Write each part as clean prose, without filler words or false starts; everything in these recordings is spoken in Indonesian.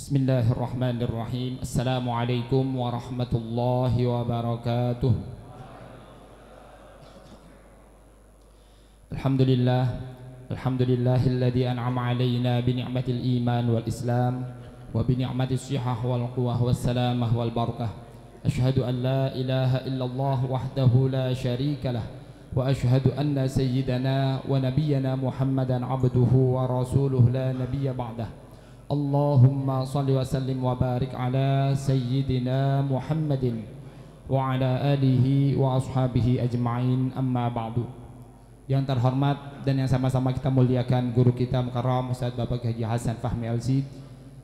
Bismillahirrahmanirrahim. Assalamualaikum warahmatullahi wabarakatuh. Alhamdulillah, alhamdulillahilladzi an'ama alaina bi ni'matil iman wal islam wa bi ni'matis sihah wal quwwah was salamah wal barakah. Asyhadu an la ilaha illallah wahdahu la syarikalah wa asyhadu anna sayyidana wa nabiyyana Muhammadan abduhu wa rasuluhu la nabiyya ba'dah. Allahumma salli wa sallim wa barik ala sayyidina Muhammadin wa ala alihi wa ashabihi ajma'in, amma ba'du. Yang terhormat dan yang sama-sama kita muliakan guru kita Mukarram Ustaz Bapak Haji Hasan Fahmi LC,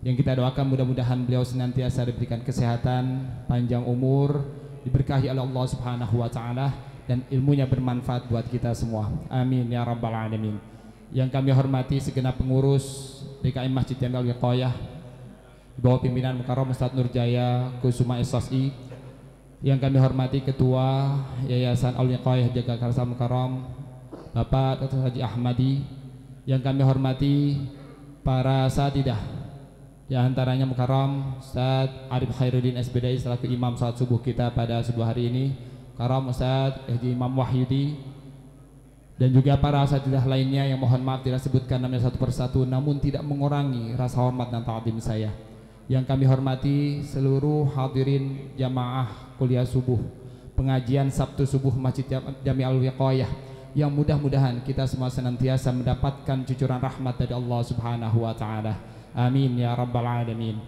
yang kita doakan mudah-mudahan beliau senantiasa diberikan kesehatan, panjang umur, diberkahi oleh Allah Subhanahu wa taala, dan ilmunya bermanfaat buat kita semua. Amin ya rabbal alamin. Yang kami hormati segenap pengurus DKM Masjid Jamil Wiqayah di bawah pimpinan Mukarram Ustaz Nurjaya Kusuma SSI, yang kami hormati Ketua Yayasan Al-Wiqayah Jagakarsa Mukarram Bapak Dr. Haji Ahmadi, yang kami hormati para satidah, di antaranya Mukarram Ustaz Arif Khairuddin SBDI selaku imam salat subuh kita pada subuh hari ini, Mukarram Ustaz Haji Imam Wahyudi, dan juga para asatidzah lainnya yang mohon maaf tidak sebutkan namanya satu persatu, namun tidak mengurangi rasa hormat dan ta'zim saya. Yang kami hormati seluruh hadirin jamaah kuliah subuh, pengajian Sabtu subuh Masjid Jami Al-Wiqayah, yang mudah-mudahan kita semua senantiasa mendapatkan cucuran rahmat dari Allah Subhanahu wa taala. Amin ya rabbal alamin.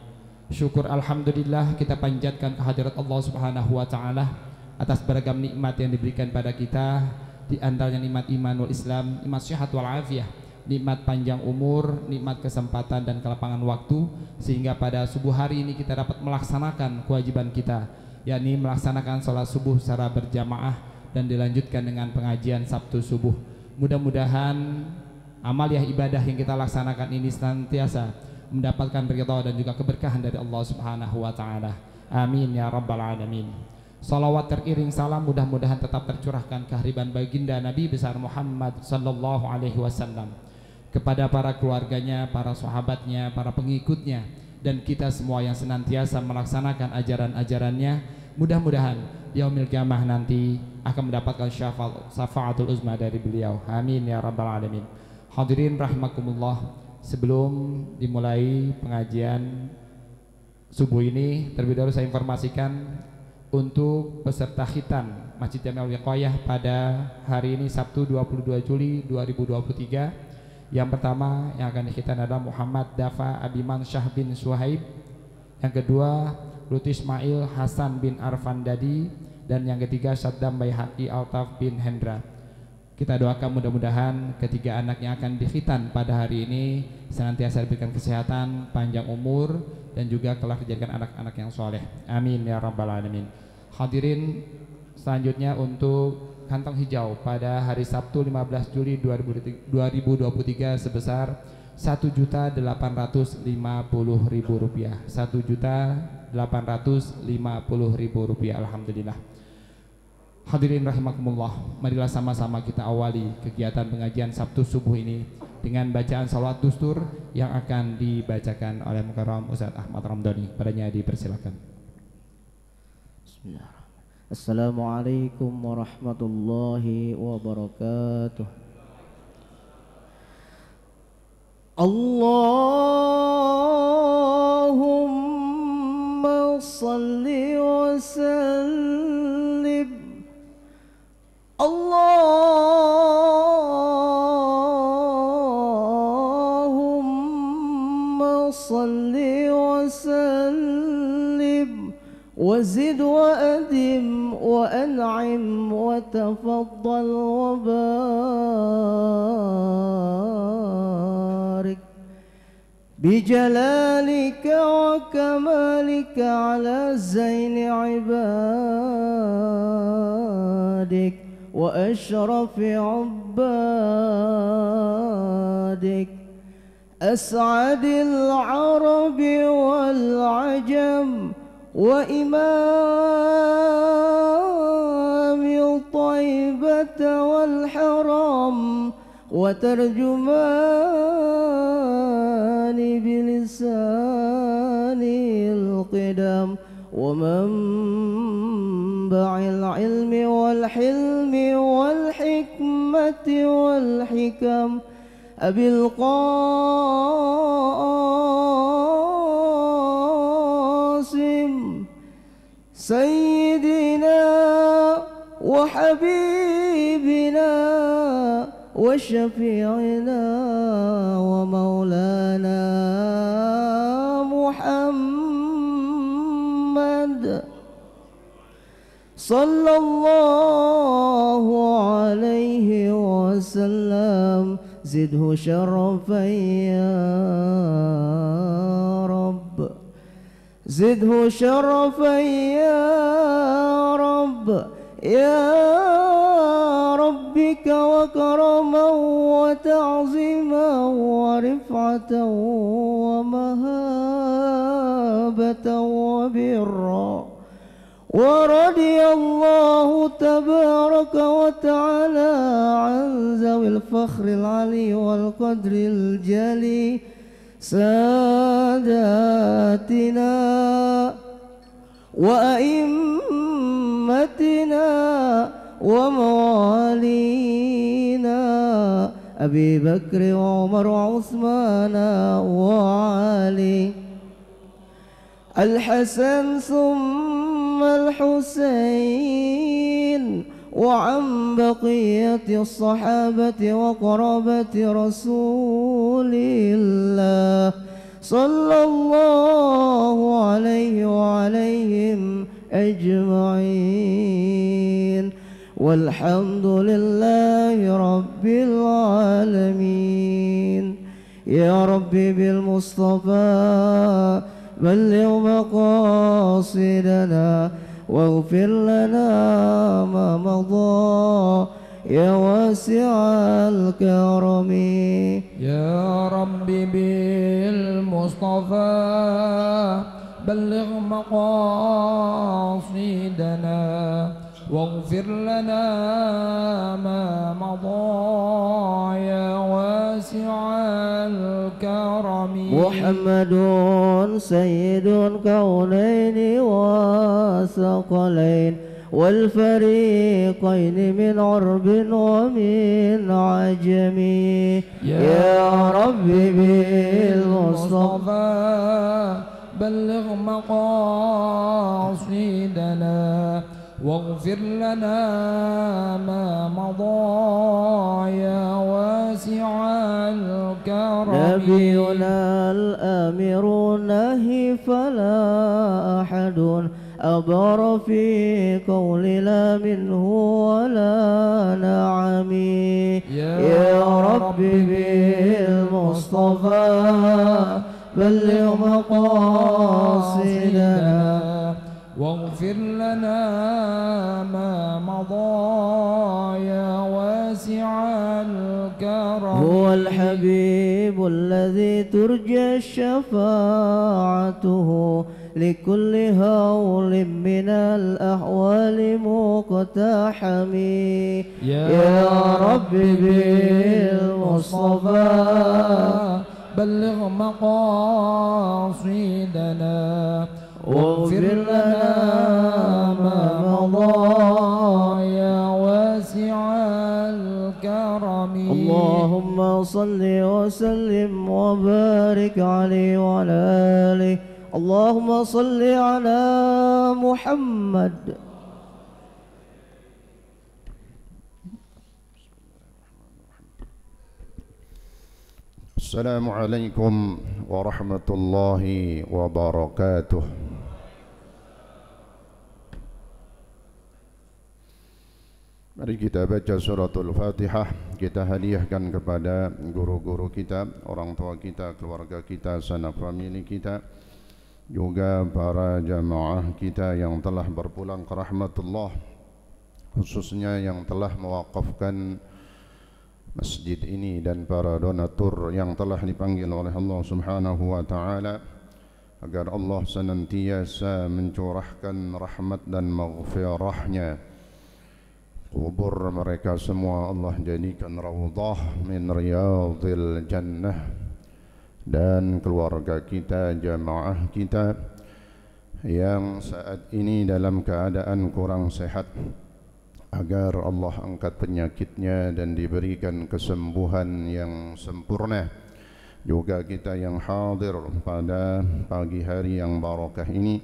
Syukur alhamdulillah kita panjatkan kehadirat Allah Subhanahu wa taala atas beragam nikmat yang diberikan pada kita, di antaranya nikmat iman wal islam, nikmat sehat wal afiah, nikmat panjang umur, nikmat kesempatan dan kelapangan waktu, sehingga pada subuh hari ini kita dapat melaksanakan kewajiban kita, yakni melaksanakan sholat subuh secara berjamaah dan dilanjutkan dengan pengajian Sabtu subuh. Mudah-mudahan amaliah ibadah yang kita laksanakan ini senantiasa mendapatkan ridha dan juga keberkahan dari Allah Subhanahu wa taala. Amin ya rabbal alamin. Salawat teriring salam mudah-mudahan tetap tercurahkan kehariban baginda Nabi besar Muhammad sallallahu alaihi wasallam kepada para keluarganya, para sahabatnya, para pengikutnya, dan kita semua yang senantiasa melaksanakan ajaran-ajarannya. Mudah-mudahan yaumil qiyamah nanti akan mendapatkan syafaatul uzma dari beliau. Amin ya rabbal alamin. Hadirin rahimakumullah, sebelum dimulai pengajian subuh ini, terlebih dahulu saya informasikan untuk peserta khitan Masjid Jamil Wiqayah pada hari ini Sabtu 22 Juli 2023. Yang pertama yang akan dikhitan adalah Muhammad Dafa Abiman Syah bin Suhaib, yang kedua Lutfi Ismail Hasan bin Arfan Dadi, dan yang ketiga Saddam Baihaqi Altaf bin Hendra. Kita doakan mudah-mudahan ketiga anak yang akan dikhitan pada hari ini senantiasa diberikan kesehatan, panjang umur, dan juga kelak dijadikan anak-anak yang soleh. Amin ya rabbal alamin. Hadirin, selanjutnya untuk kantong hijau pada hari Sabtu 15 Juli 2023 sebesar Rp1.850.000. Rp1.850.000. Alhamdulillah. Hadirin rahimakumullah, marilah sama-sama kita awali kegiatan pengajian Sabtu subuh ini dengan bacaan salawat dustur yang akan dibacakan oleh Mukarram Ustaz Ahmad Ramdhani. Padanya dipersilakan. Bismillahirrahmanirrahim. Assalamualaikum warahmatullahi wabarakatuh. Allahumma salli wa sallim. Allahumma salli wa sallim wa zid wa adim wa an'im wa tafaddal wa barik bijalalika wa kamalika ala zaini ibadik wa ashrafi عبادك أسعد العرب والعجم وإمام الطيبة والحرم وترجمان بلسان ومنبع العلم والحلم والحكمة والحكم أبي القاسم سيدنا وحبيبنا وشفيعنا ومولانا محمد صلى الله عليه وسلم زده شرفا يا رب زده شرفا يا رب يا ربك وكرما وتعظيما ورفعة ومهابة وبرا ورضي الله تبارك وتعالى عن ذوي الفخر العلي والقدر الجلي ساداتنا وأئمتنا وموالينا أبي بكر وعمر وعثمان وعلي الحسن ثم الحسين وعن بقية الصحابة وقرابة رسول الله صلى الله عليه وعليهم أجمعين والحمد لله رب العالمين. يا ربي بالمصطفى بلغ مقاصدنا واغفر لنا ما مضى يا واسع الكرم. يا ربي بالمصطفى بلغ مقاصدنا واغفر لنا ما مضى يا واسع الكرم. محمد سيد الكونين والثقلين والفريقين من عرب ومن عجم. يا رب بالمصطفى بلغ مقاصدنا واغفر لنا ما مضى يا واسع الكرم. نبينا الأمير النهي فلا أحد أبر في قول لا منه ولا نعم. يا رب بالمصطفى بلغ مقاصدنا واغفر لنا ما مضى يا واسع الكرم. هو الحبيب الذي ترجى شفاعته لكل هول من الأحوال مقتحم. يا رب بالمصطفى بلغ مقاصدنا واغفر لنا ما مضى يا واسع الكرم. اللهم صل وسلم وبارك عليه وعلى آله. اللهم صل على محمد. السلام عليكم ورحمة الله وبركاته. Mari kita baca suratul Fatihah. Kita hadiahkan kepada guru-guru kita, orang tua kita, keluarga kita, sanak famili kita, juga para jamaah kita yang telah berpulang ke rahmatullah, khususnya yang telah mewakafkan masjid ini dan para donatur yang telah dipanggil oleh Allah Subhanahu wa taala, agar Allah senantiasa mencurahkan rahmat dan maghfirahnya. Kubur mereka semua Allah jadikan raudhah min riyadil jannah, dan keluarga kita, jamaah kita yang saat ini dalam keadaan kurang sehat, agar Allah angkat penyakitnya dan diberikan kesembuhan yang sempurna. Juga kita yang hadir pada pagi hari yang barakah ini,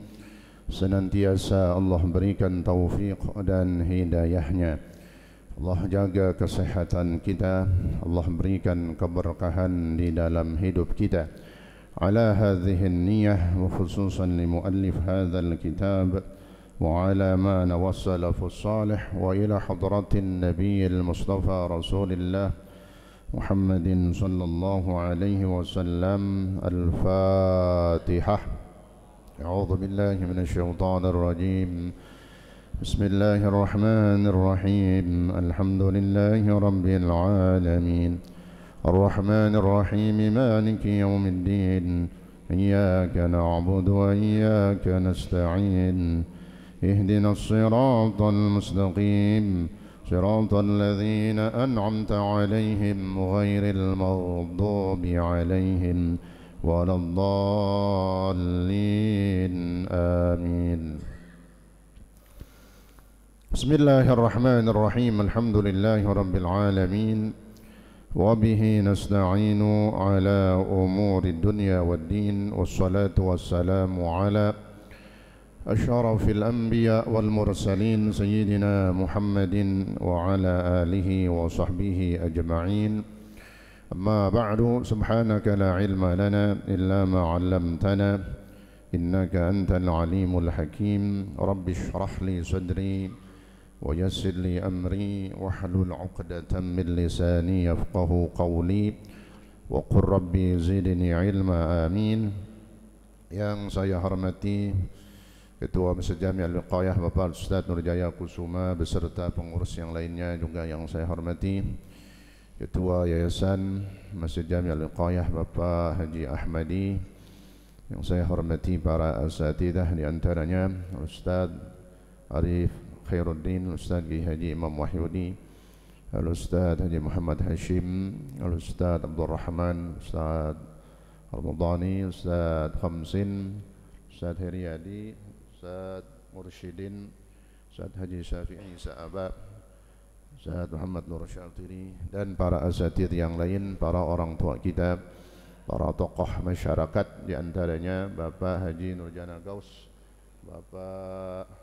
senantiasa Allah berikan taufik dan hidayahnya. Allah jaga kesehatan kita, Allah berikan keberkahan di dalam hidup kita. Ala hadhihi an-niyyah wa khususan li muallif hadzal kitab wa ala ma nawassala fi salih wa ila hadratin nabiyil mustafa rasulillah Muhammadin sallallahu alaihi wasallam. Al-Fatihah. A'udzu billahi minasy syaithanir rajim. Bismillahirrahmanirrahim. Alhamdulillahi rabbil alamin. Ar-Rahmanir Rahim. Maliki yaumiddin. Iyyaka na'budu wa iyyaka nasta'in. Ihdinas siratal mustaqim. Siratal ladzina an'amta 'alaihim ghairil maghdubi 'alaihim waladdallin. Amin. Bismillahirrahmanirrahim. Alhamdulillahi rabbil alamin. Wa bihi nasta'inu ala umuri dunya waddin. Wassalatu wassalamu ala asyrafil anbiya wal mursalin sayyidina Muhammadin wa ala alihi wa sahbihi ajma'in. Amma ba'du. Subhanaka la ilma lana illa ma 'allamtana innaka antal alimul hakim. Rabbi shrah li sadri wa yassir li amri wahlul 'uqdatam min lisani yafqahu qawli wa qur rabbi zidni ilma. Amin. Yang saya hormati Ketua Masjid Jami' Al-Wiqayah Bapak Ustaz Nurjaya Kusuma beserta pengurus yang lainnya, juga yang saya hormati Ketua Yayasan Masjid Jami' Al-Wiqayah Bapak Haji Ahmadi, yang saya hormati para asatidah, di antaranya Ustaz Arif Khairuddin, Ustaz Haji Imam Wahyudi, Al-Ustaz Haji Muhammad Hashim, Al-Ustaz Abdul Rahman, Ustaz Al-Mudani, Ustaz Khamsin, Ustaz Heriadi, Ustaz Mursyidin, Ustaz Haji Syafi'i Sa'abab, Ustaz Muhammad Nur Syatiri, dan para asatidz yang lain, para orang tua kita, para tokoh masyarakat, di antaranya Bapak Haji Nurjana Gaus, Bapak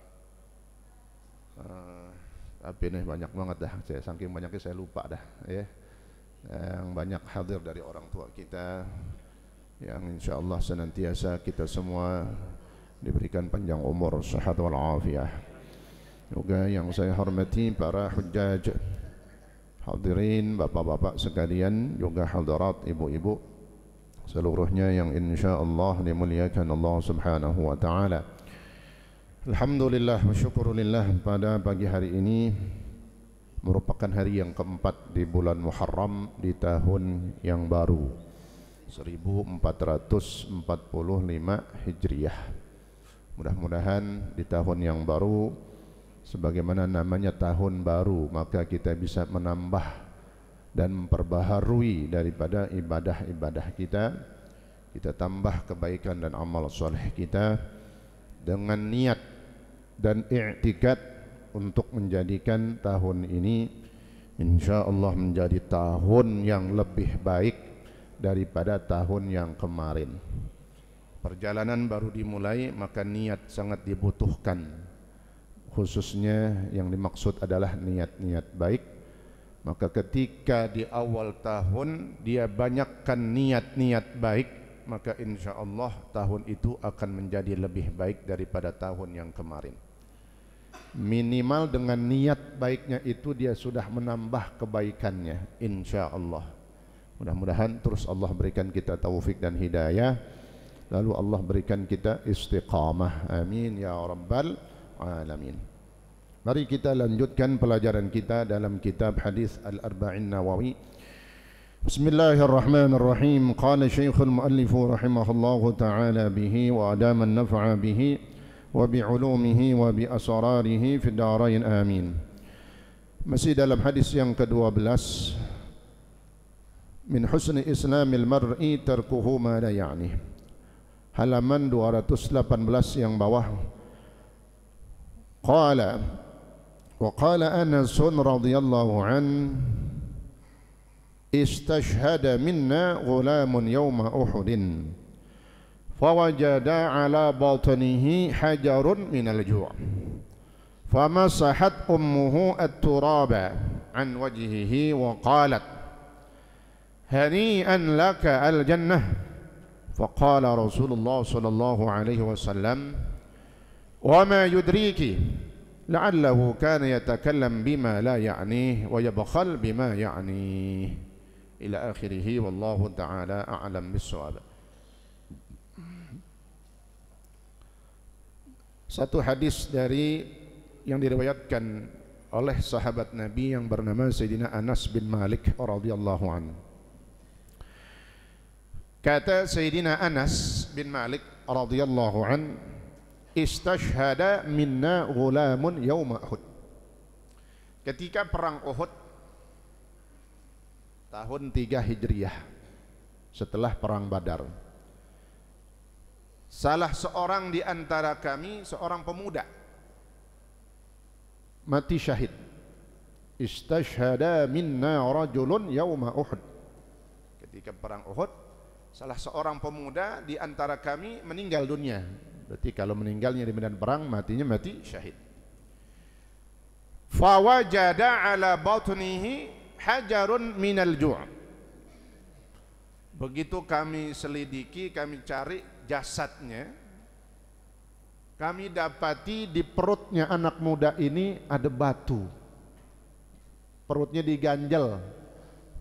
tapi ini banyak banget dah, saya saking banyaknya saya lupa dah ya. Yang banyak hadir dari orang tua kita, yang insyaallah senantiasa kita semua diberikan panjang umur, sehat wal afiah. Juga yang saya hormati para hujjaj hadirin, bapak-bapak sekalian, juga hadirat ibu-ibu seluruhnya yang insyaallah dimuliakan Allah Subhanahu wa taala. Alhamdulillah wa syukurillah, pada pagi hari ini merupakan hari yang keempat di bulan Muharram di tahun yang baru 1445 Hijriah. Mudah-mudahan di tahun yang baru, sebagaimana namanya tahun baru, maka kita bisa menambah dan memperbaharui daripada ibadah-ibadah kita. Kita tambah kebaikan dan amal soleh kita dengan niat dan i'tikad untuk menjadikan tahun ini insyaallah menjadi tahun yang lebih baik daripada tahun yang kemarin. Perjalanan baru dimulai, maka niat sangat dibutuhkan, khususnya yang dimaksud adalah niat-niat baik. Maka ketika di awal tahun dia banyakkan niat-niat baik, maka insyaallah tahun itu akan menjadi lebih baik daripada tahun yang kemarin. Minimal dengan niat baiknya itu dia sudah menambah kebaikannya, insyaallah. Mudah-mudahan terus Allah berikan kita taufik dan hidayah, lalu Allah berikan kita istiqamah. Amin ya rabbal alamin. Mari kita lanjutkan pelajaran kita dalam kitab hadis Al-Arba'in Nawawi. Bismillahirrahmanirrahim. Qala Syekhul Muallif rahimahullahu ta'ala bihi wa adama an-naf'a bihi wa bi'ulumihi wa bi asrarihi fid darain. Amin. Masih dalam hadis yang ke-12, min husni islamil mar'i tarkuhu ma la ya'ni. halaman 218 yang bawah. Qala wa qala Anas radhiyallahu an istashhada minna ghulamun yawma Uhudin fawajada ala batnihi hajarun minal ju' famasahat ummuhu at-turaba an wajhihi wa qalat hani'an laka al-jannah faqala Rasulullah sallallahu alaihi wasallam wa ma yudriki la'allahu kana yatakallam bima la ya'nih wa yabkhal bima ya'nih ila akhirih wallahu ta'ala a'lam bis-shawab. Satu hadis dari yang diriwayatkan oleh sahabat Nabi yang bernama Sayyidina Anas bin Malik radhiyallahu anhu. Kata Sayyidina Anas bin Malik radhiyallahu anhu, istashhada minna ghulamun yawma Uhud. Ketika perang Uhud tahun 3 Hijriah setelah perang Badar, salah seorang di antara kami, seorang pemuda, mati syahid. Istashhada minna rajulun yawma Uhud. Ketika perang Uhud, salah seorang pemuda di antara kami meninggal dunia. Berarti kalau meninggalnya di medan perang, matinya mati syahid. Fawajada ala batnihi hajarun minal ju'. Begitu kami selidiki, kami cari jasadnya, kami dapati di perutnya anak muda ini ada batu. Perutnya diganjel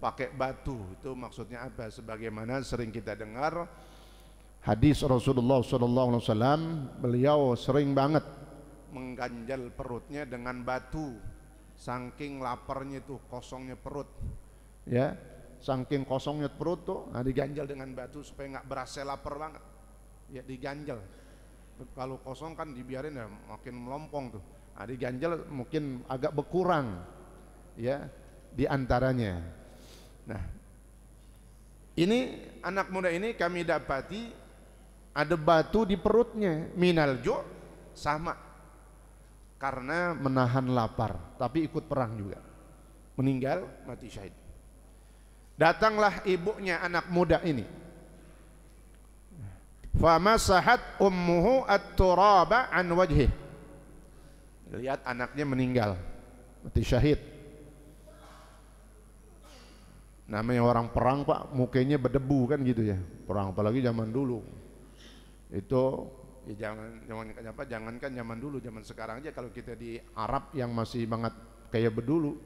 pakai batu. Itu maksudnya apa? Sebagaimana sering kita dengar hadis Rasulullah SAW, beliau sering banget mengganjal perutnya dengan batu, saking laparnya itu, kosongnya perut, ya, saking kosongnya perut tuh, diganjal dengan batu supaya nggak berasa lapar banget, ya diganjal. Kalau kosong kan dibiarin ya makin melompong tuh, diganjal mungkin agak berkurang, ya, di antaranya. Nah, ini anak muda ini kami dapati ada batu di perutnya, minal ju', sama karena menahan lapar, tapi ikut perang juga, meninggal mati syahid. Datanglah ibunya anak muda ini, famasahat ummuhu at-turaba an wajhih. Lihat anaknya meninggal mati syahid. Namanya orang perang Pak, mukanya berdebu kan gitu ya, perang apalagi zaman dulu. Itu ya jangankan zaman dulu, zaman sekarang aja kalau kita di Arab yang masih banget kayak bedulu,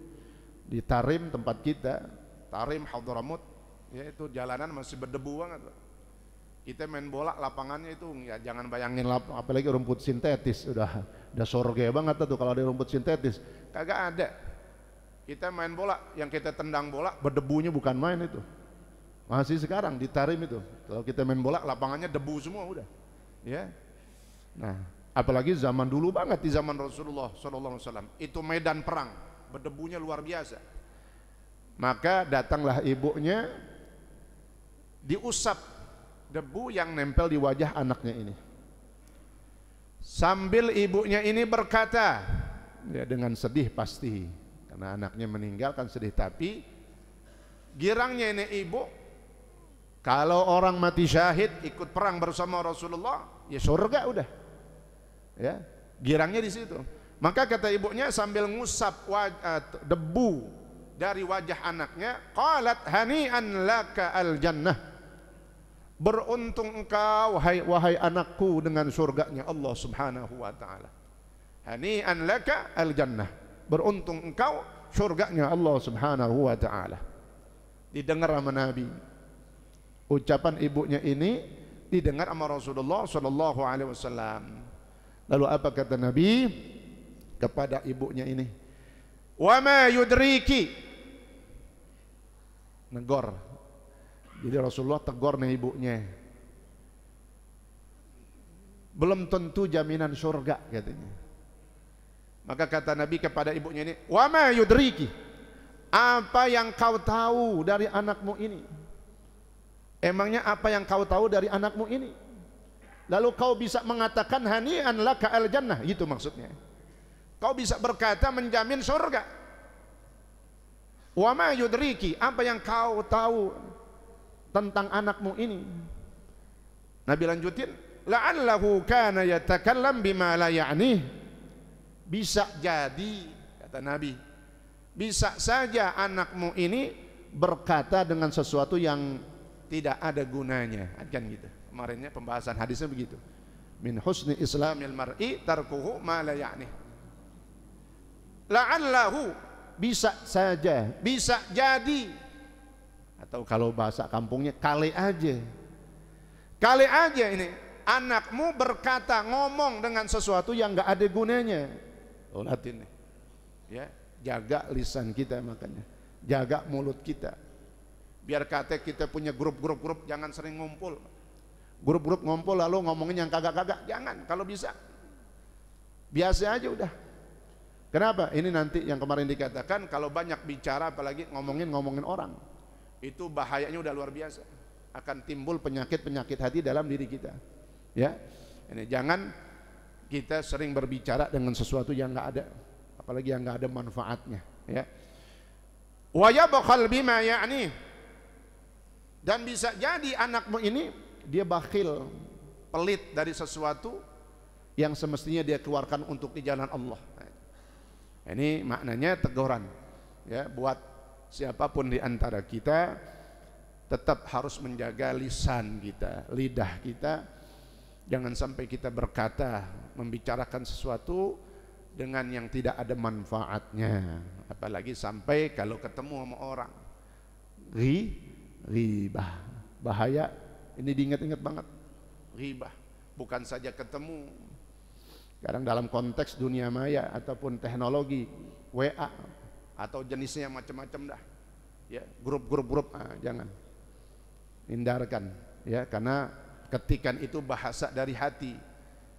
di Tarim tempat kita, Tarim Hadramut, ya itu jalanan masih berdebu banget. Kita main bola lapangannya itu ya jangan bayangin apalagi rumput sintetis, udah sorge banget tuh kalau ada rumput sintetis, kagak ada. Kita main bola, yang kita tendang bola berdebunya bukan main itu. Masih sekarang di Tarim itu, kalau kita main bola lapangannya debu semua udah, ya. Nah, apalagi zaman dulu banget di zaman Rasulullah SAW, itu medan perang, berdebunya luar biasa. Maka datanglah ibunya, diusap debu yang nempel di wajah anaknya ini. Sambil ibunya ini berkata, ya dengan sedih pasti, karena anaknya meninggal kan sedih, tapi girangnya ini ibu, kalau orang mati syahid ikut perang bersama Rasulullah, ya surga udah, ya girangnya di situ. Maka kata ibunya sambil ngusap debu dari wajah anaknya, qalat hani'an laka al jannah, beruntung engkau wahai anakku dengan surganya Allah Subhanahu wa taala. Hani'an laka al jannah, beruntung engkau surganya Allah Subhanahu wa taala. Didengar sama Nabi. Ucapan ibunya ini didengar sama Rasulullah sallallahu alaihi wasallam. Lalu apa kata Nabi kepada ibunya ini? Wa ma yudriki, negor. Jadi Rasulullah tegur nih ibunya, belum tentu jaminan surga katanya. Maka kata Nabi kepada ibunya ini, wa ma yudriki, apa yang kau tahu dari anakmu ini? Emangnya apa yang kau tahu dari anakmu ini? lalu kau bisa mengatakan hani'an laka al-jannah, itu maksudnya. Kau bisa berkata menjamin surga. Wa ma yudriki, apa yang kau tahu tentang anakmu ini? Nabi lanjutin, la'allahu kana yatakallam bima la ya'nih. Bisa jadi, kata Nabi, bisa saja anakmu ini berkata dengan sesuatu yang tidak ada gunanya, kan gitu. Kemarinnya pembahasan hadisnya begitu. Min husni islamil mar'i tarkuhu ma la ya'nih. La'allahu, bisa saja, bisa jadi, atau kalau bahasa kampungnya kali aja. Kali aja ini anakmu berkata, ngomong dengan sesuatu yang enggak ada gunanya. Oh, Latin nih. Ya, jaga lisan kita, makanya jaga mulut kita. Biar kata kita punya grup, jangan sering ngumpul. Grup ngumpul lalu ngomongin yang kagak-kagak, jangan. Kalau bisa biasa aja udah. Kenapa? Ini nanti yang kemarin dikatakan, kalau banyak bicara apalagi ngomongin orang, itu bahayanya udah luar biasa. Akan timbul penyakit-penyakit hati dalam diri kita. Ya, ini jangan kita sering berbicara dengan sesuatu yang nggak ada, apalagi yang nggak ada manfaatnya. Ya. Wa yabkhal bima ya'ni, dan bisa jadi anakmu ini dia bakhil, pelit dari sesuatu yang semestinya dia keluarkan untuk di jalan Allah. Ini maknanya teguran, ya, buat siapapun di antara kita tetap harus menjaga lisan kita, lidah kita. Jangan sampai kita berkata, membicarakan sesuatu dengan yang tidak ada manfaatnya, apalagi sampai kalau ketemu sama orang ghibah, bahaya. Ini diingat-ingat banget, ghibah bukan saja ketemu. Sekarang dalam konteks dunia maya ataupun teknologi, WA atau jenisnya macam-macam dah, ya, grup, jangan, hindarkan, ya, karena ketikan itu bahasa dari hati,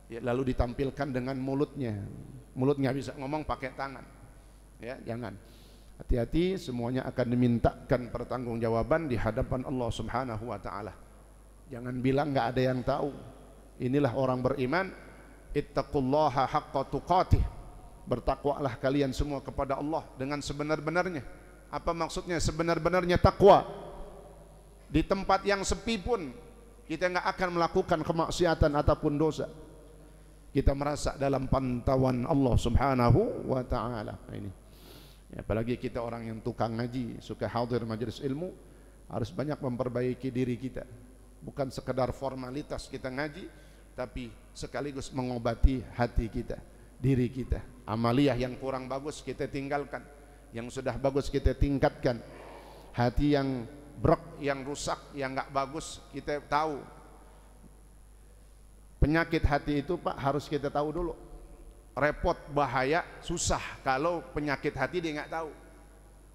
ya, lalu ditampilkan dengan mulutnya nggak bisa ngomong pakai tangan, ya, jangan. Hati-hati, semuanya akan dimintakan pertanggungjawaban di hadapan Allah Subhanahu wa Ta'ala. Jangan bilang nggak ada yang tahu. Inilah orang beriman. Ittaqullaha haqqa tuqatih, bertakwalah kalian semua kepada Allah dengan sebenar-benarnya. Apa maksudnya sebenar-benarnya takwa? Di tempat yang sepi pun kita nggak akan melakukan kemaksiatan ataupun dosa. Kita merasa dalam pantauan Allah Subhanahu wa Ta'ala. Ini ya, apalagi kita orang yang tukang ngaji, suka hadir majelis ilmu, harus banyak memperbaiki diri kita. Bukan sekedar formalitas kita ngaji, tapi sekaligus mengobati hati kita, diri kita. Amaliyah yang kurang bagus kita tinggalkan, yang sudah bagus kita tingkatkan. Hati yang brok, yang rusak, yang nggak bagus kita tahu. Penyakit hati itu, Pak, harus kita tahu dulu. Repot, bahaya, susah kalau penyakit hati dia nggak tahu.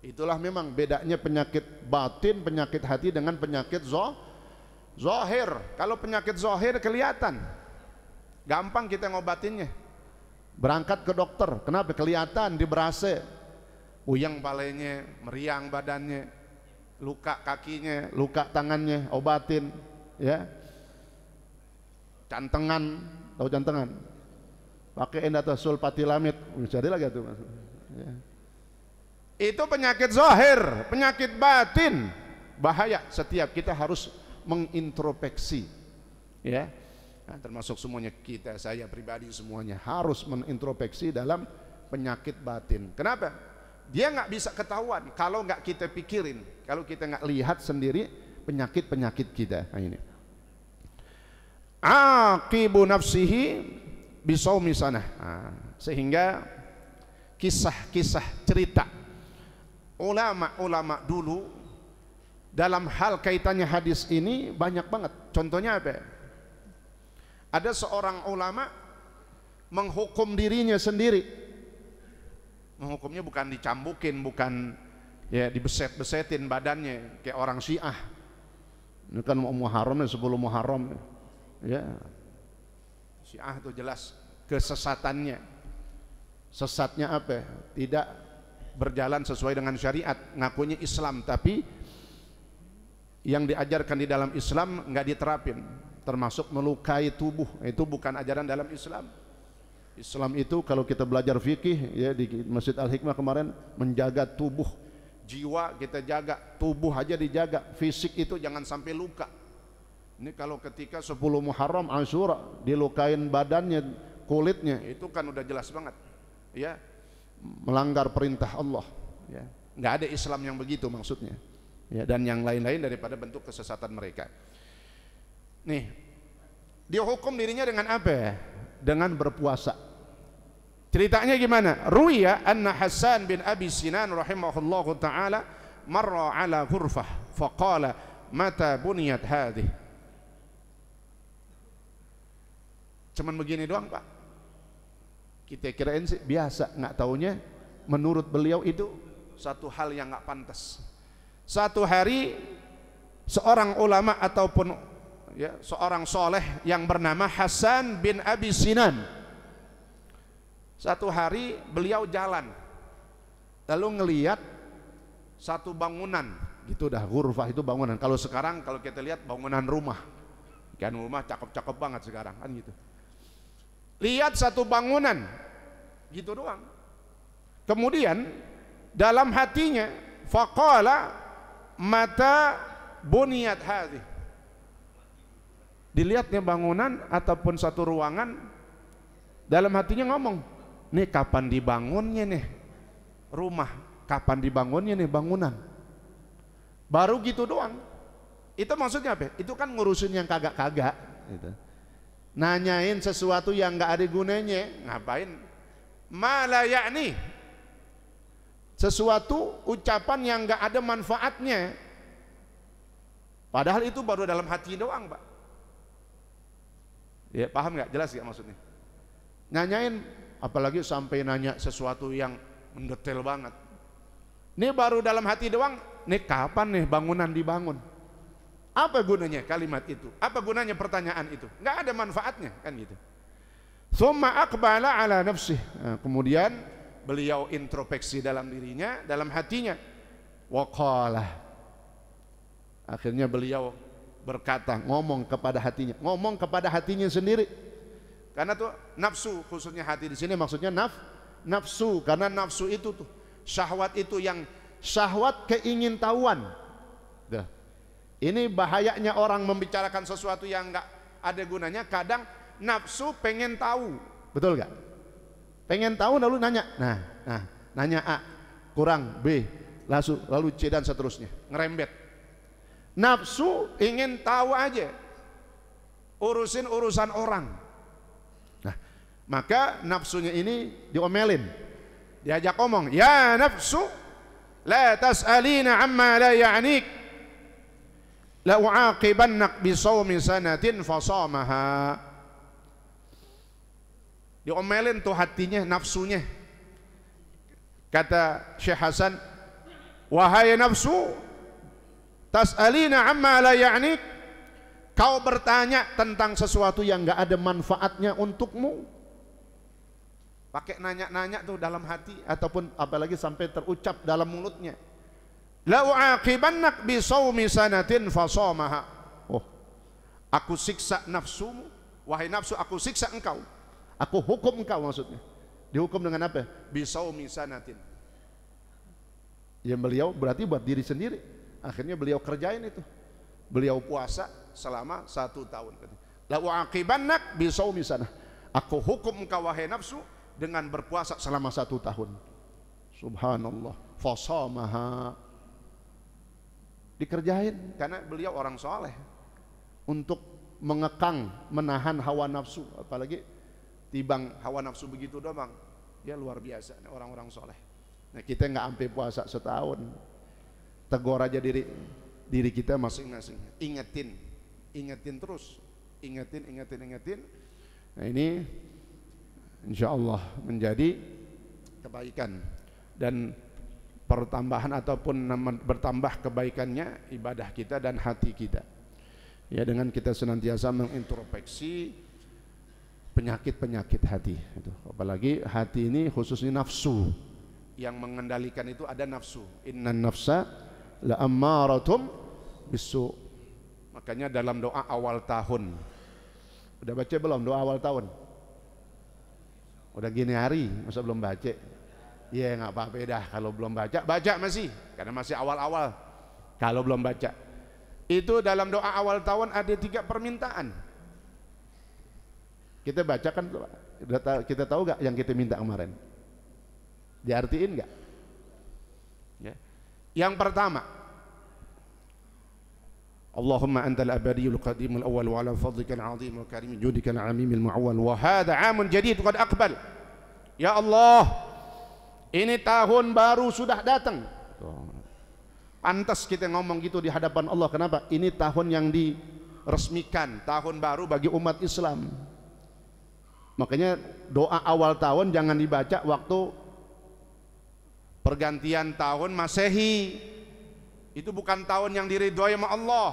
Itulah memang bedanya penyakit batin, penyakit hati dengan penyakit zahir. Kalau penyakit zahir kelihatan, gampang kita ngobatinnya. Berangkat ke dokter, kenapa? Kelihatan, diberase, uyang palanya, meriang badannya, luka kakinya, luka tangannya, obatin, ya. Cantengan, tahu cantengan? Pakai endatul patilamid, jadi lagi tuh. Ya. Itu penyakit zahir, penyakit batin, bahaya. Setiap kita harus mengintrospeksi, ya, nah, termasuk semuanya kita, saya pribadi semuanya harus mengintrospeksi dalam penyakit batin. Kenapa? Dia nggak bisa ketahuan kalau nggak kita pikirin, kalau kita nggak lihat sendiri penyakit-penyakit kita. Nah, ini aqibu nafsihi bisaumi sanah. Nah, sehingga kisah-kisah cerita ulama-ulama dulu dalam hal kaitannya hadis ini banyak banget. Contohnya apa? Ada seorang ulama menghukum dirinya sendiri. Menghukumnya bukan dicambukin, bukan ya dibeset-besetin badannya kayak orang Syiah. Ini kan Muharram, 10 Muharram, ya. Syiah itu jelas kesesatannya. Sesatnya apa? Tidak berjalan sesuai dengan syariat, ngakunya Islam tapi yang diajarkan di dalam Islam nggak diterapin. termasuk melukai tubuh. Itu bukan ajaran dalam Islam. Islam itu kalau kita belajar fikih ya di Masjid Al-Hikmah kemarin, menjaga tubuh, jiwa kita jaga, tubuh aja dijaga, fisik itu jangan sampai luka. Ini kalau ketika 10 Muharram Asyura dilukain badannya, kulitnya, itu kan udah jelas banget ya, melanggar perintah Allah ya. Nggak ada Islam yang begitu maksudnya ya, dan yang lain-lain daripada bentuk kesesatan mereka. Nih, dia hukum dirinya dengan apa ya? Dengan berpuasa. Ceritanya gimana? Ruya anna Hasan bin Abi Sinan rahimahullahu ta'ala marra ala ghurfah faqala mata buniyat hadih. Cuman begini doang Pak, kita kirain sih biasa, nggak taunya menurut beliau itu satu hal yang nggak pantas. Satu hari seorang ulama ataupun ya, seorang soleh yang bernama Hasan bin Abi Sinan, satu hari beliau jalan lalu ngelihat satu bangunan gitu, dah ghurfah itu bangunan. Kalau sekarang kalau kita lihat bangunan rumah kan, rumah cakep-cakep banget sekarang kan gitu. Lihat satu bangunan gitu doang. Kemudian dalam hatinya faqala mata buniyat hadhi, dilihatnya bangunan ataupun satu ruangan, dalam hatinya ngomong, nih kapan dibangunnya nih rumah, kapan dibangunnya nih bangunan. Baru gitu doang. Itu maksudnya apa? Itu kan ngurusin yang kagak-kagak gitu. Nanyain sesuatu yang nggak ada gunanya, ngapain? Mala yakni, sesuatu ucapan yang nggak ada manfaatnya, padahal itu baru dalam hati doang Pak ya. Paham nggak? Jelas nggak maksudnya? Nanyain, apalagi sampai nanya sesuatu yang mendetail banget. Ini baru dalam hati doang, nih kapan nih bangunan dibangun? Apa gunanya kalimat itu? Apa gunanya pertanyaan itu? Nggak ada manfaatnya kan gitu. Tsumma aqbala ala nafsih. Nah, kemudian beliau introspeksi dalam dirinya, dalam hatinya. Wa qala, akhirnya beliau berkata, ngomong kepada hatinya sendiri. Karena tuh nafsu, khususnya hati di sini maksudnya nafsu, karena nafsu itu tuh syahwat, itu yang syahwat keingintahuan. Ini bahayanya orang membicarakan sesuatu yang nggak ada gunanya. Kadang nafsu pengen tahu, betul nggak? Pengen tahu lalu nanya, nanya A kurang B, lalu C dan seterusnya, ngerembet. Nafsu ingin tahu aja, urusin urusan orang. Nah, maka nafsunya ini diomelin, diajak omong, ya nafsu la tas'alina amma la ya'nik, la u'aqibannak bisawmi sanatin fasamaha. Diomelin tuh hatinya, nafsunya. Kata Syekh Hasan, wahai nafsu, tas'alina amma la ya'nik, kau bertanya tentang sesuatu yang enggak ada manfaatnya untukmu. Pakai nanya-nanya tuh dalam hati, ataupun apalagi sampai terucap dalam mulutnya. La u'aqibannak bisawmi sanatin fasamaha. Oh, aku siksa nafsumu, wahai nafsu, aku siksa engkau, aku hukum engkau. Maksudnya dihukum dengan apa? Bisawmi sanatin. Ya beliau berarti buat diri sendiri. Akhirnya beliau kerjain itu, beliau puasa selama 1 tahun. La u'aqibannak bisawmi sanah, aku hukum engkau wahai nafsu dengan berpuasa selama 1 tahun. Subhanallah, fasamaha. Dikerjain karena beliau orang soleh, untuk mengekang, menahan hawa nafsu. Apalagi tibang hawa nafsu begitu doang, ya luar biasa orang-orang soleh. Nah, kita nggak sampai puasa 1 tahun, tegur aja diri kita masing-masing, ingetin terus, ingetin. Nah, ini insya Allah menjadi kebaikan dan pertambahan ataupun bertambah kebaikannya ibadah kita dan hati kita ya, dengan kita senantiasa mengintrospeksi penyakit hati itu. Apalagi hati ini khususnya nafsu, yang mengendalikan itu ada nafsu, innan nafsa la ammaratum bisu. Makanya dalam doa awal tahun Udah baca belum doa awal tahun? Udah gini hari, masa belum baca? Ya nggak apa-apa dah, kalau belum baca, baca masih, karena masih awal-awal. Kalau belum baca, itu dalam doa awal tahun ada 3 permintaan. Kita bacakan, kita tahu nggak yang kita minta kemarin? Diartiin nggak? Ya. Yang pertama, Allahumma antal abadiyul qadimul awal wa ala fadlika al-azim wa karim judika al-amimil mu'awwal wa hadha 'amun jadid qad aqbal. Ya Allah, ini tahun baru sudah datang. Pantas kita ngomong gitu di hadapan Allah. Kenapa? Ini tahun yang diresmikan, tahun baru bagi umat Islam. Makanya doa awal tahun jangan dibaca waktu pergantian tahun Masehi. Itu bukan tahun yang diridhoi sama Allah.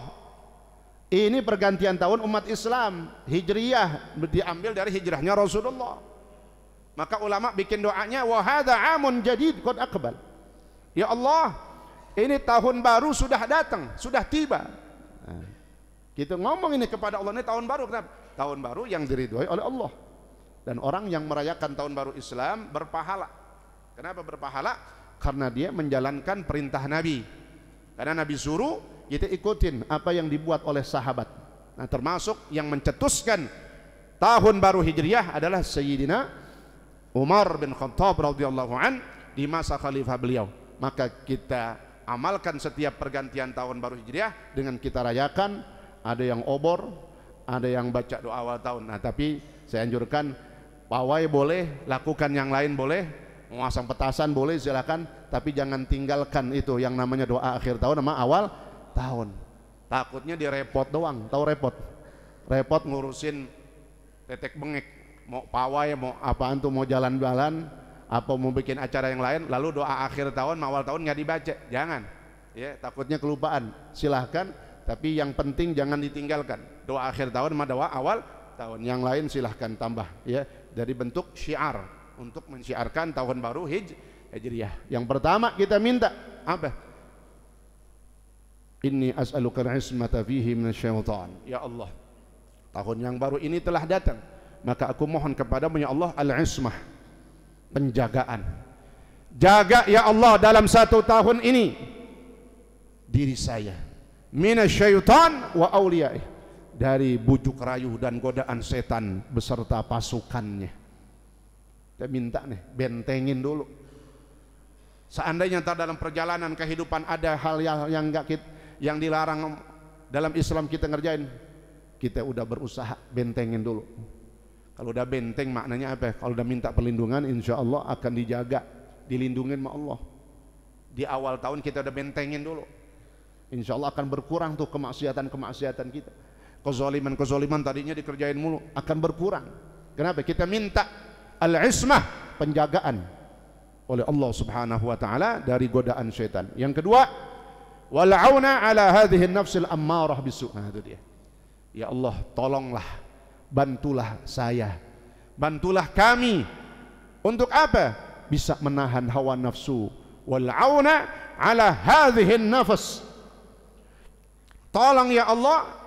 Ini pergantian tahun umat Islam, Hijriyah, diambil dari hijrahnya Rasulullah. Maka ulama bikin doanya wa hadza 'amun jadid qad aqbal. Ya Allah, ini tahun baru sudah datang, sudah tiba. Nah, kita ngomong ini kepada Allah, ini tahun baru. Kenapa? Tahun baru yang diridhoi oleh Allah. Dan orang yang merayakan tahun baru Islam berpahala. Kenapa berpahala? Karena dia menjalankan perintah Nabi. Karena Nabi suruh kita ikutin apa yang dibuat oleh sahabat. Nah, termasuk yang mencetuskan tahun baru Hijriyah adalah Sayyidina Umar bin Khattab radhiyallahu an di masa khalifah beliau. Maka kita amalkan setiap pergantian tahun baru Hijriyah dengan kita rayakan. Ada yang obor, ada yang baca doa awal tahun. Nah, tapi saya anjurkan pawai boleh, lakukan yang lain boleh, memasang petasan boleh, silakan, tapi jangan tinggalkan itu yang namanya doa akhir tahun sama awal tahun. Takutnya direpot doang, tahu repot? Repot ngurusin tetek bengek, mau pawai, mau apaan tuh, mau jalan-jalan, apa mau bikin acara yang lain, lalu doa akhir tahun, awal tahun nggak dibaca, jangan. Ya, takutnya kelupaan. Silahkan, tapi yang penting jangan ditinggalkan. Doa akhir tahun sama doa awal tahun, yang lain silahkan tambah. Ya, dari bentuk syiar untuk mensyiarkan tahun baru Hijriyah. Yang pertama kita minta apa? Inni as'aluka al-ismata fihi minasyaitan. Ya Allah, tahun yang baru ini telah datang, maka aku mohon kepadamu ya Allah al-ismah, penjagaan. Jaga ya Allah dalam 1 tahun ini diri saya minasyaitan wa auliyaih, dari bujuk rayu dan godaan setan beserta pasukannya. Kita minta nih, bentengin dulu. Seandainya ntar dalam perjalanan kehidupan ada hal yang dilarang dalam Islam kita ngerjain, kita udah berusaha bentengin dulu. Kalau udah benteng maknanya apa? Kalau udah minta perlindungan, insya Allah akan dijaga, dilindungin sama Allah. Di awal tahun kita udah bentengin dulu, insya Allah akan berkurang tuh kemaksiatan kita. Kezaliman tadinya dikerjain mulu akan berkurang. Kenapa? Kita minta al-ismah, penjagaan oleh Allah Subhanahu wa taala dari godaan syaitan. Yang kedua, wal'auna ala hadhihi an-nafsil ammarah bisu'. Nah, itu dia. Ya Allah, tolonglah, bantulah saya, bantulah kami untuk apa? Bisa menahan hawa nafsu. Wal'auna ala hadhihi an-nafs. Tolong ya Allah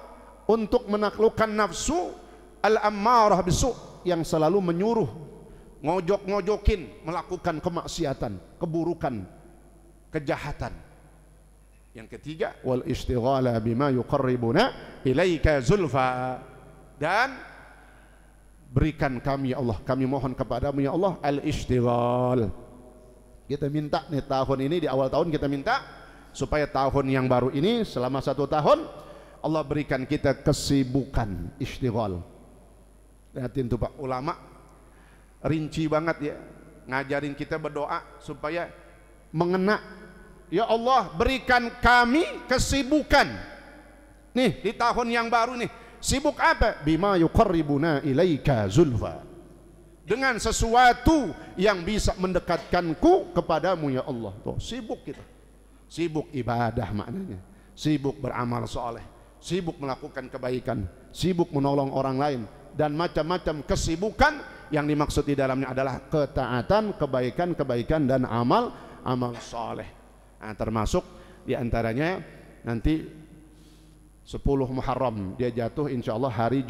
untuk menaklukkan nafsu al-ammarah bisu', yang selalu menyuruh, ngojok-ngojokin melakukan kemaksiatan, keburukan, kejahatan. Yang ketiga, wal istighala bima yuqarribuna ilaika zulfa, dan berikan kami ya Allah, kami mohon kepadamu ya Allah al-istighal. Kita minta nih tahun ini, di awal tahun kita minta supaya tahun yang baru ini selama 1 tahun Allah berikan kita kesibukan, istighal. Lihatin tuh Pak, ulama rinci banget ya ngajarin kita berdoa supaya mengena. Ya Allah, berikan kami kesibukan nih di tahun yang baru nih. Sibuk apa? Bima yuqarribuna ilaika zulfa, dengan sesuatu yang bisa mendekatkanku kepadamu ya Allah. Tuh, sibuk kita, sibuk ibadah maknanya, sibuk beramal soleh, sibuk melakukan kebaikan, sibuk menolong orang lain, dan macam-macam kesibukan yang dimaksud di dalamnya adalah ketaatan, kebaikan dan amal soleh. Nah, termasuk diantaranya nanti 10 Muharram dia jatuh insya Allah hari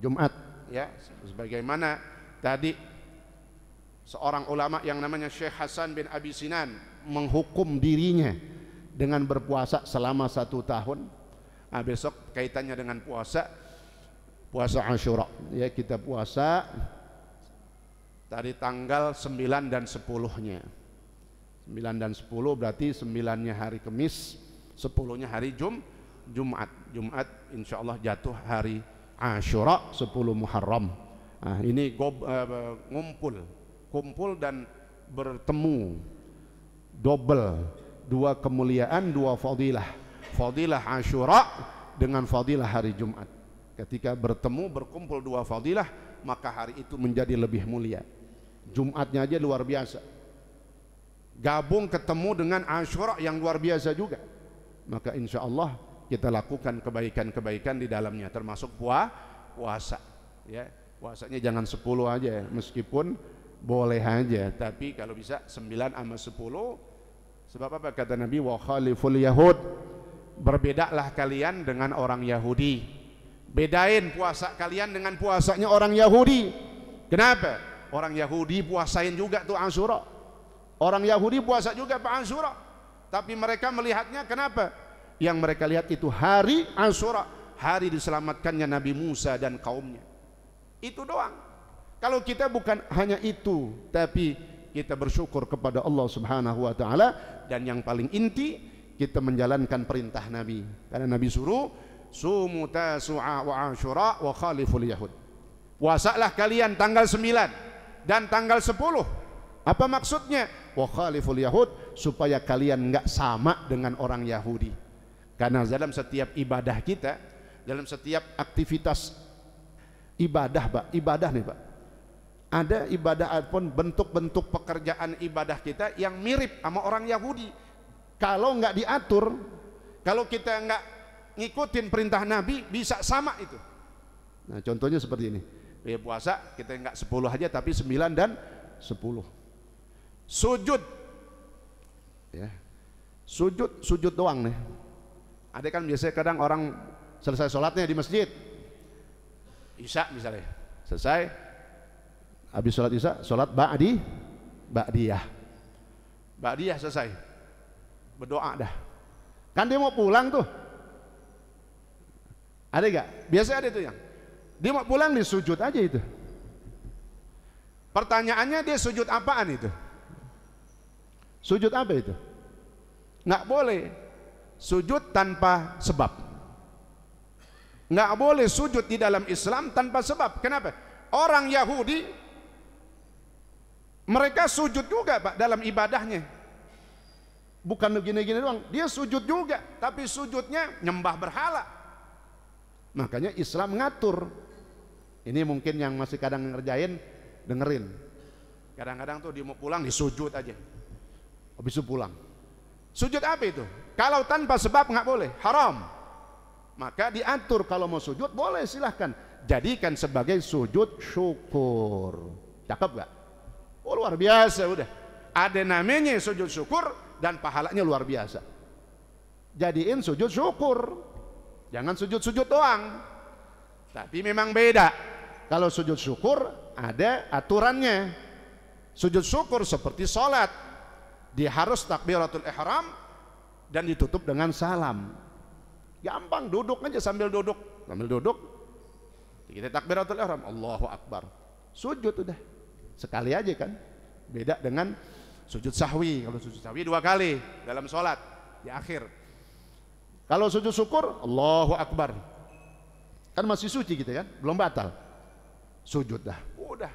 Jumat, ya. Sebagaimana tadi seorang ulama yang namanya Syekh Hasan bin Abi Sinan menghukum dirinya dengan berpuasa selama 1 tahun. Nah, besok kaitannya dengan puasa Asyura, ya. Kita puasa tadi tanggal 9 dan 10-nya. 9 dan 10 berarti 9-nya hari Kamis, 10-nya hari Jumat. Jumat insyaallah jatuh hari Asyura 10 Muharram. Nah, ini kumpul dan bertemu, double, 2 kemuliaan, 2 fadilah. Fadilah Asyura dengan fadilah hari Jumat. Ketika bertemu, berkumpul 2 fadilah, maka hari itu menjadi lebih mulia. Jumatnya aja luar biasa, gabung ketemu dengan Asyura yang luar biasa juga. Maka insya Allah kita lakukan kebaikan-kebaikan di dalamnya, termasuk puasa, ya. Puasanya jangan 10 aja, meskipun boleh aja, tapi kalau bisa 9 sama 10. Sebab apa kata Nabi, wa khaliful yahud, berbedalah kalian dengan orang Yahudi. Bedain puasa kalian dengan puasanya orang Yahudi. Kenapa? Orang Yahudi puasain juga tuh Asyura. Orang Yahudi puasa juga Pak Asyura. Tapi mereka melihatnya kenapa? Yang mereka lihat itu hari Asyura, hari diselamatkannya Nabi Musa dan kaumnya. Itu doang. Kalau kita bukan hanya itu, tapi kita bersyukur kepada Allah Subhanahu wa taala, dan yang paling inti kita menjalankan perintah Nabi. Karena Nabi suruh sumu tasu'a wa Asyura wa khaliful yahud. Puasalah kalian tanggal 9 dan tanggal 10. Apa maksudnya? Wa khaliful yahud, supaya kalian enggak sama dengan orang Yahudi. Karena dalam setiap ibadah kita, dalam setiap aktivitas ibadah, Pak, ibadah nih, Pak. Ada ibadah pun bentuk-bentuk pekerjaan ibadah kita yang mirip sama orang Yahudi. Kalau enggak diatur, kalau kita enggak ngikutin perintah Nabi, bisa sama itu. Nah, contohnya seperti ini. Ya, puasa kita enggak 10 aja, tapi 9 dan 10. Sujud, ya, sujud doang nih. Ada kan biasanya kadang orang selesai sholatnya di masjid, Isya misalnya, selesai, habis sholat Isya, sholat Ba'diyah selesai, berdoa dah. Kan dia mau pulang tuh. Ada gak? Biasanya ada tuh yang dia mau pulang, dia sujud aja itu. Pertanyaannya, dia sujud apaan itu? Sujud apa itu? Nggak boleh sujud tanpa sebab. Nggak boleh sujud di dalam Islam tanpa sebab. Kenapa? Orang Yahudi mereka sujud juga, Pak, dalam ibadahnya. Bukan begini-gini doang, dia sujud juga, tapi sujudnya nyembah berhala. Makanya Islam ngatur. Ini mungkin yang masih kadang ngerjain, dengerin. Kadang-kadang tuh dia mau pulang, dia sujud aja, habis itu pulang. Sujud apa itu? Kalau tanpa sebab nggak boleh, haram. Maka diatur, kalau mau sujud boleh, silahkan. Jadikan sebagai sujud syukur. Cakep gak? Oh, luar biasa, udah. Ada namanya sujud syukur dan pahalanya luar biasa. Jadiin sujud syukur. Jangan sujud-sujud doang. Tapi memang beda. Kalau sujud syukur ada aturannya. Sujud syukur seperti sholat, dia harus takbiratul ihram dan ditutup dengan salam. Gampang, duduk aja, sambil duduk kita takbiratul ihram, Allahu Akbar, sujud udah sekali aja kan. Beda dengan sujud sahwi. Kalau sujud sahwi 2 kali dalam sholat di akhir. Kalau sujud syukur, Allahu Akbar, kan masih suci kita kan, belum batal, sujud dah, udah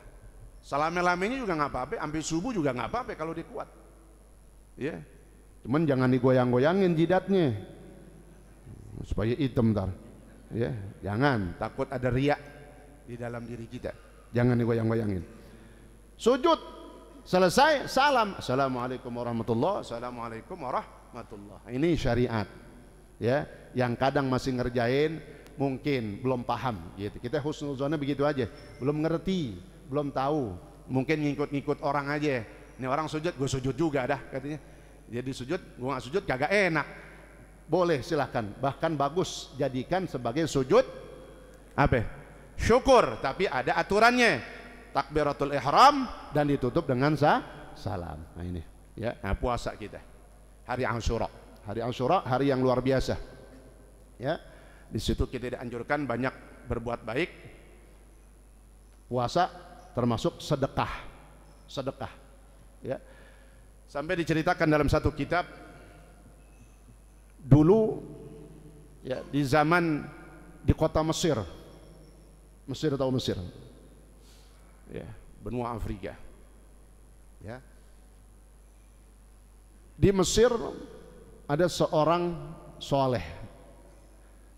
salame-lamenya juga nggak apa-apa, sampai subuh juga nggak apa-apa kalau dia kuat, ya. Cuman jangan digoyang-goyangin jidatnya supaya hitam ntar, ya. Jangan, takut ada riak di dalam diri kita, jangan digoyang-goyangin. Sujud selesai, salam, assalamualaikum warahmatullah, assalamualaikum warahmatullah. Ini syariat, ya. Yang kadang masih ngerjain mungkin belum paham gitu. Kita husnuzonnya begitu aja, belum ngerti, belum tahu, mungkin ngikut-ngikut orang aja. Ini orang sujud, gue sujud juga dah katanya. Jadi sujud, gue gak sujud kagak enak. Boleh, silahkan, bahkan bagus jadikan sebagai sujud apa? syukur, tapi ada aturannya. Takbiratul ihram dan ditutup dengan salam. Nah ini ya, nah, puasa kita hari Asyura. Hari Asyura hari yang luar biasa. Ya. Di situ kita dianjurkan banyak berbuat baik. Puasa termasuk sedekah. Sedekah. Ya. Sampai diceritakan dalam satu kitab dulu ya, di zaman di kota Mesir. Mesir atau Mesir? Ya, benua Afrika. Ya. Di Mesir ada seorang soleh.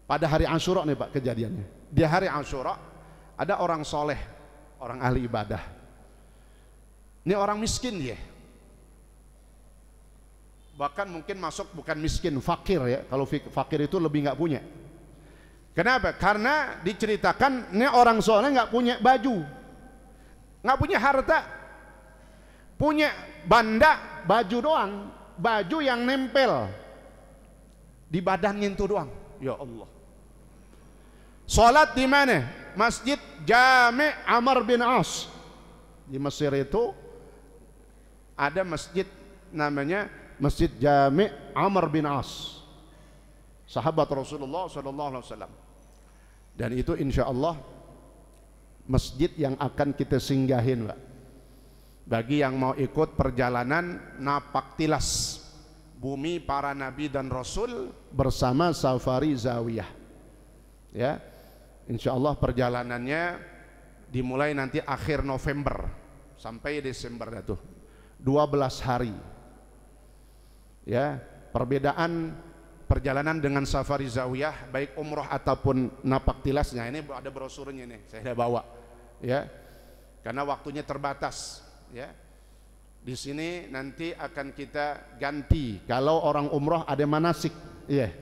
Pada hari Asyura nih Pak kejadiannya. Di hari Asyura ada orang soleh, orang ahli ibadah. Ini orang miskin dia. Bahkan mungkin masuk bukan miskin, fakir ya. Kalau fakir itu lebih nggak punya. Kenapa? Karena diceritakan ini orang soleh nggak punya baju. Nggak punya harta, punya banda baju doang, baju yang nempel di badannya itu doang. Ya Allah. Salat di mana? Masjid Jami' Amr bin As. Di Mesir itu ada masjid namanya Masjid Jami' Amr bin As. Sahabat Rasulullah SAW. Dan itu insya Allah masjid yang akan kita singgahin Pak. Bagi yang mau ikut perjalanan Napaktilas, bumi para nabi dan rasul bersama Safari Zawiyah. Ya, insya Allah perjalanannya dimulai nanti akhir November sampai Desember itu 12 hari. Ya, perbedaan perjalanan dengan Safari Zawiyah baik umroh ataupun Napaktilasnya ini ada brosurnya nih, saya sudah bawa. Ya, karena waktunya terbatas. Ya, di sini nanti akan kita ganti. Kalau orang umroh ada manasik, iya.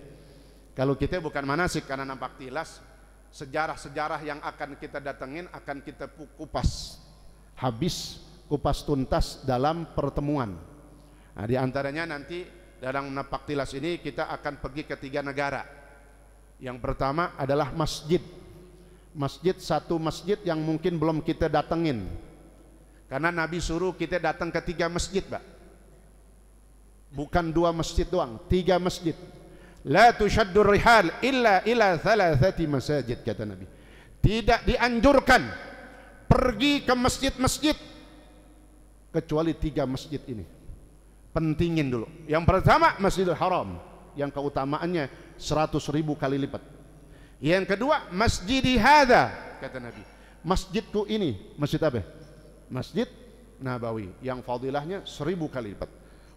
Kalau kita bukan manasik karena Napaktilas, sejarah-sejarah yang akan kita datengin akan kita kupas habis, kupas tuntas dalam pertemuan. Nah, di antaranya nanti dalam Napaktilas ini kita akan pergi ke 3 negara. Yang pertama adalah masjid. Masjid, satu masjid yang mungkin belum kita datengin. Karena Nabi suruh kita datang ke 3 masjid, Pak. Bukan 2 masjid doang, 3 masjid. La tushaddur rihal illa ila 3 masajid, kata Nabi. Tidak dianjurkan pergi ke masjid-masjid kecuali 3 masjid ini. Pentingin dulu. Yang pertama Masjidil Haram yang keutamaannya 100.000 kali lipat. Yang kedua Masjidi hadza, kata Nabi. Masjidku ini, masjid apa? Masjid Nabawi yang fadilahnya 1000 kali lipat.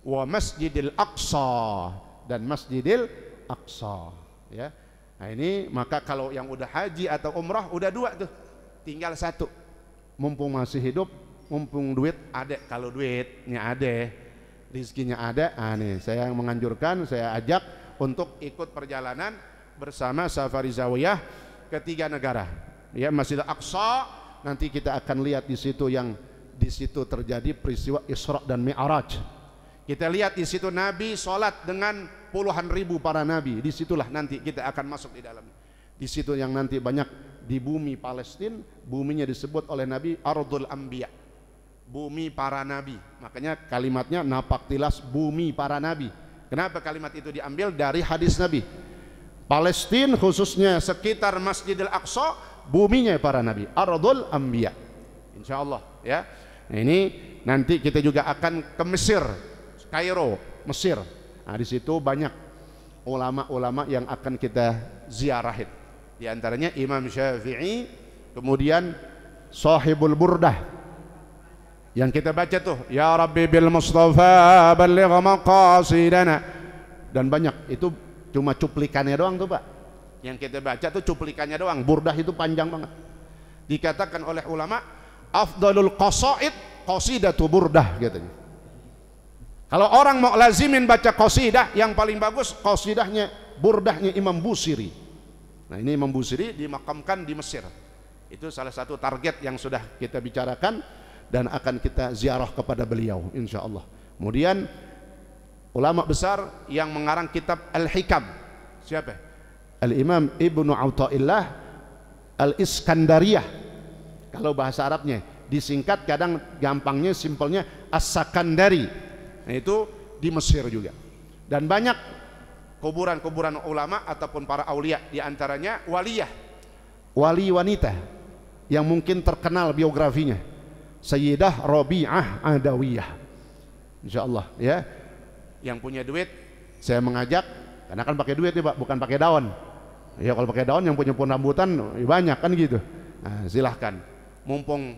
Wa Masjidil Aqsa dan Masjidil Aqsa. Ya. Nah ini maka kalau yang udah haji atau umrah udah 2 tuh. Tinggal 1. Mumpung masih hidup, mumpung duit ada. Kalau duitnya ada, rizkinya ada, nih saya yang menganjurkan, saya ajak untuk ikut perjalanan bersama Safari Zawiyah ke 3 negara. Ya, Masjidil Aqsa nanti kita akan lihat di situ yang di situ terjadi peristiwa Isra dan Mi'raj. Kita lihat di situ Nabi sholat dengan puluhan ribu para nabi. Disitulah nanti kita akan masuk di dalam. Di situ yang nanti banyak di bumi Palestina, buminya disebut oleh Nabi Ardul Anbiya, bumi para nabi. Makanya kalimatnya Napaktilas bumi para nabi. Kenapa kalimat itu diambil dari hadis Nabi? Palestina khususnya sekitar Masjidil Aqsa buminya para nabi, Ardul Anbiya. Insyaallah ya. Nah, ini nanti kita juga akan ke Mesir, Kairo, Mesir. Nah, di situ banyak ulama-ulama yang akan kita ziarahin. Di antaranya Imam Syafi'i, kemudian Sahibul Burdah. Yang kita baca tuh, Ya Rabbi bil Mustafa balligh maqasidana. Dan banyak itu cuma cuplikannya doang tuh Pak. Yang kita baca tuh cuplikannya doang. Burdah itu panjang banget. Dikatakan oleh ulama afdalul qasaid qasidatu burdah katanya. Kalau orang mau lazimin baca qasidah, yang paling bagus qasidahnya burdahnya Imam Busiri. Nah, ini Imam Busiri dimakamkan di Mesir. Itu salah satu target yang sudah kita bicarakan dan akan kita ziarah kepada beliau insyaallah. Kemudian ulama besar yang mengarang kitab Al-Hikam. Siapa? Al-Imam Ibnu Athaillah Al-Iskandariyah kalau bahasa Arabnya, disingkat kadang gampangnya simpelnya As-Sakandari. Nah, itu di Mesir juga. Dan banyak kuburan-kuburan ulama ataupun para aulia, di antaranya waliyah, wali wanita yang mungkin terkenal biografinya, Sayyidah Rabi'ah Adawiyah. Insyaallah ya, yang punya duit saya mengajak, karena kan pakai duit ya Pak, bukan pakai daun. Ya kalau pakai daun yang punya pun rambutan ya banyak kan gitu. Nah, silahkan, mumpung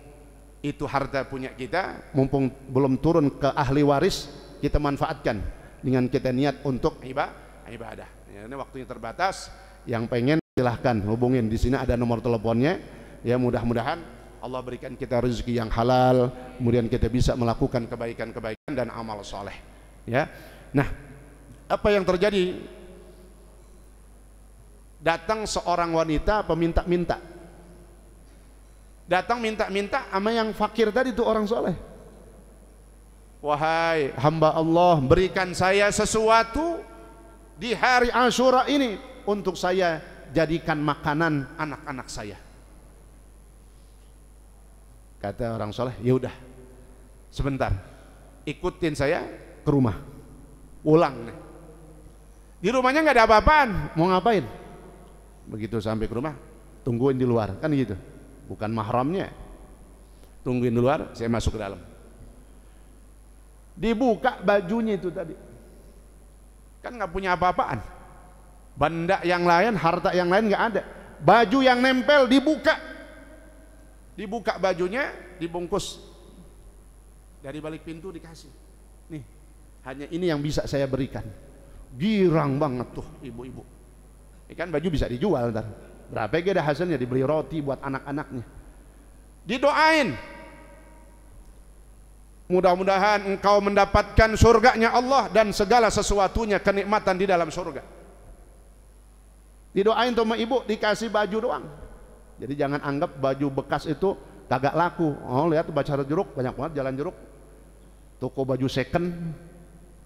itu harta punya kita, mumpung belum turun ke ahli waris, kita manfaatkan dengan kita niat untuk ibadah. Ya, ini waktunya terbatas, yang pengen silahkan hubungin, di sini ada nomor teleponnya. Ya mudah-mudahan Allah berikan kita rezeki yang halal, kemudian kita bisa melakukan kebaikan-kebaikan dan amal soleh. Ya, nah apa yang terjadi? Datang seorang wanita peminta-minta, datang minta-minta sama yang fakir tadi itu orang soleh. Wahai hamba Allah, berikan saya sesuatu di hari Asyura ini untuk saya jadikan makanan anak-anak saya. Kata orang soleh, ya udah, sebentar, ikutin saya ke rumah, pulang nih. Di rumahnya nggak ada apa-apaan, mau ngapain? Begitu sampai ke rumah, tungguin di luar, kan gitu, bukan mahramnya, tungguin di luar, saya masuk ke dalam. Dibuka bajunya itu tadi, kan nggak punya apa-apaan, benda yang lain, harta yang lain nggak ada, baju yang nempel dibuka bajunya, dibungkus dari balik pintu, dikasih, nih hanya ini yang bisa saya berikan. Girang banget tuh ibu-ibu, kan baju bisa dijual ntar, berapa gede hasilnya, dibeli roti buat anak-anaknya. Didoain, mudah-mudahan engkau mendapatkan surganya Allah dan segala sesuatunya, kenikmatan di dalam surga. Didoain sama ibu, dikasih baju doang. Jadi jangan anggap baju bekas itu kagak laku. Oh lihat tuh Pasar Jeruk, banyak banget jalan jeruk, toko baju second.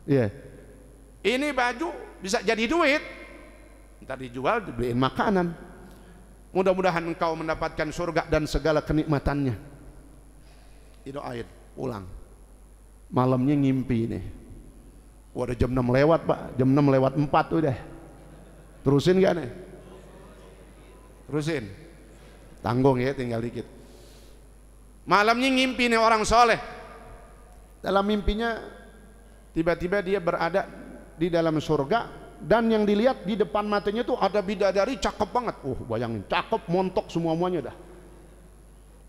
Iya, ini baju bisa jadi duit, ntar dijual, dibeliin makanan. Mudah-mudahan engkau mendapatkan surga dan segala kenikmatannya. Didoain, pulang. Malamnya ngimpi nih, udah jam 6 lewat Pak, jam 6 lewat 4 udah. Terusin gak nih? Terusin, tanggung ya, tinggal dikit. Malamnya ngimpi nih orang soleh. Dalam mimpinya tiba-tiba dia berada di dalam surga, dan yang dilihat di depan matanya tuh ada bidadari cakep banget. Bayangin, cakep, montok semuanya dah.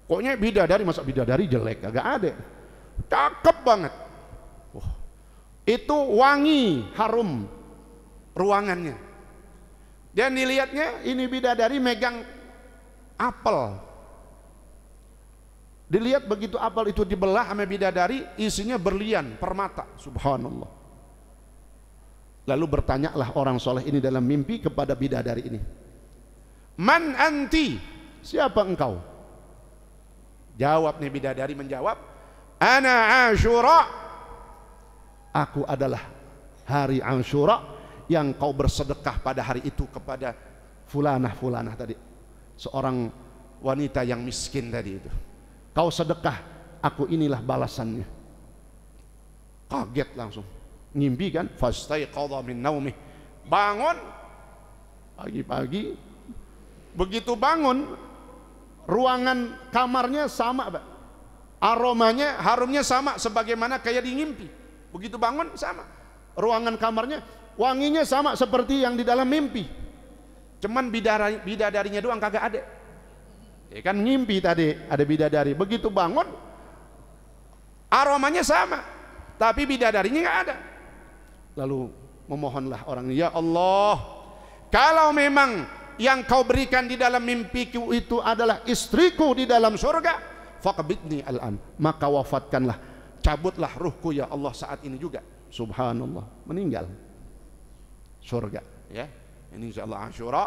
Pokoknya bidadari, masa bidadari jelek? Agak ada, cakep banget. Itu wangi, harum ruangannya. Dan dilihatnya ini bidadari megang apel. Dilihat begitu apel itu dibelah sama bidadari, isinya berlian, permata. Subhanallah. Lalu bertanyalah orang soleh ini dalam mimpi kepada bidadari ini, man anti, siapa engkau? Jawab nih bidadari, menjawab, ana Asyura, aku adalah hari Asyura yang kau bersedekah pada hari itu kepada fulanah tadi, seorang wanita yang miskin tadi itu. Kau sedekah, aku inilah balasannya. Kaget langsung, ngimpi kan, fastaiqadha min naumih, bangun pagi-pagi. Begitu bangun, ruangan kamarnya sama Pak, aromanya, harumnya sama sebagaimana kayak di ngimpi. Begitu bangun sama, ruangan kamarnya wanginya sama seperti yang di dalam mimpi, cuman bidadarinya doang kagak ada. Ya kan ngimpi tadi ada bidadari, begitu bangun aromanya sama, tapi bidadarinya nggak ada. Lalu memohonlah orang, ya Allah, kalau memang yang kau berikan di dalam mimpiku itu adalah istriku di dalam surga, faqbidni al-an, maka wafatkanlah, cabutlah ruhku ya Allah saat ini juga. Subhanallah, meninggal surga. Ya, ini insyaallah Asyura.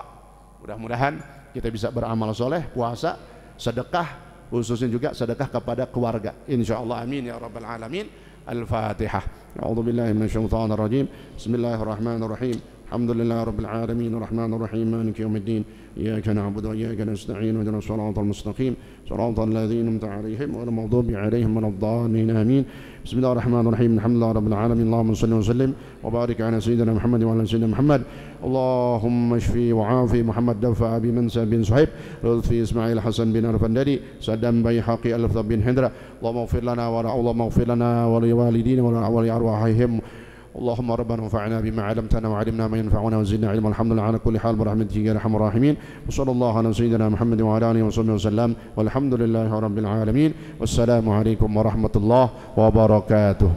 Mudah-mudahan kita bisa beramal soleh, puasa, sedekah, khususnya juga sedekah kepada keluarga. Insyaallah, amin ya rabbal alamin. Al-Fatihah. A'udzu billahi minasyaitonir rajim. Bismillahirrahmanirrahim. الحمد لله رب العالمين الرحمن الرحيم مالك يوم الدين إياك نعبد وإياك نستعين واهدنا الصراط المستقيم صراط الذين أنعمت عليهم غير المغضوب عليهم ولا الضالين آمين. بسم الله الرحمن الرحيم الحمد لله رب العالمين اللهم صل وسلم وبارك على سيدنا محمد وعلى سيدنا محمد. اللهم اشفي وعافي محمد دفع بمنسى بن صهيب لطفي إسماعيل حسن بن الفندري سدم بيحقي ألف بن حندرة. اللهم اغفر لنا اللهم اغفر لنا ولوالدينا ولأرواحهم. اللهم ربنا انفعنا بما علمتنا وعلمنا ما ينفعنا وزدنا علما. الحمد لله على كل حال برحمتك يا ارحم الراحمين. وصلى الله على سيدنا محمد وعلى اله وصحبه وسلم والحمد لله رب العالمين. والسلام عليكم ورحمة الله وبركاته.